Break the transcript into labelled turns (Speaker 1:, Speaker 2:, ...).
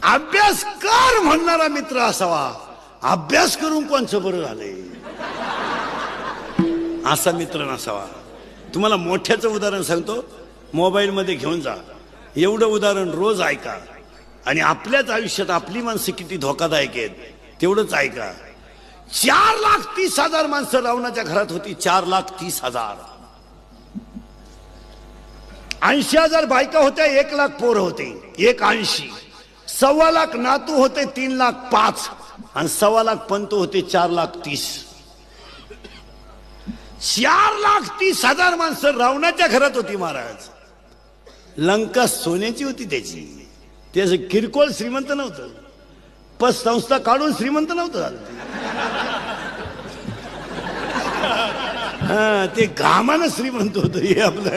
Speaker 1: अभ्यास कर म्हणणारा मित्र असावा. अभ्यास करून कोणचं बरं झालंय असा मित्र नसावा. तुम्हाला मोठ्याचं उदाहरण सांगतो, मोबाईल मध्ये घेऊन जा. एवढं उदाहरण रोज ऐका आणि आपल्याच आयुष्यात आपली माणसं किती धोकादायक आहेत तेवढंच ऐका. 4,30,000 माणसं रावणाच्या घरात होती. 4,30,000. 80,000 बायका होत्या. 1,00,000 पोरं होते. 180. 1,25,00,000 नातू होते. 3,05,000 आणि 1,25,00,000 पंत होते. 4,30,000. 4,30,000 माणसं रावणाच्या घरात होती. महाराज, लंका सोन्याची होती त्याची. त्याचं किरकोळ श्रीमंत नव्हतं. पतसंस्था काढून श्रीमंत नव्हतं झालं. हा, ते घामानं श्रीमंत होतं. हे आपलं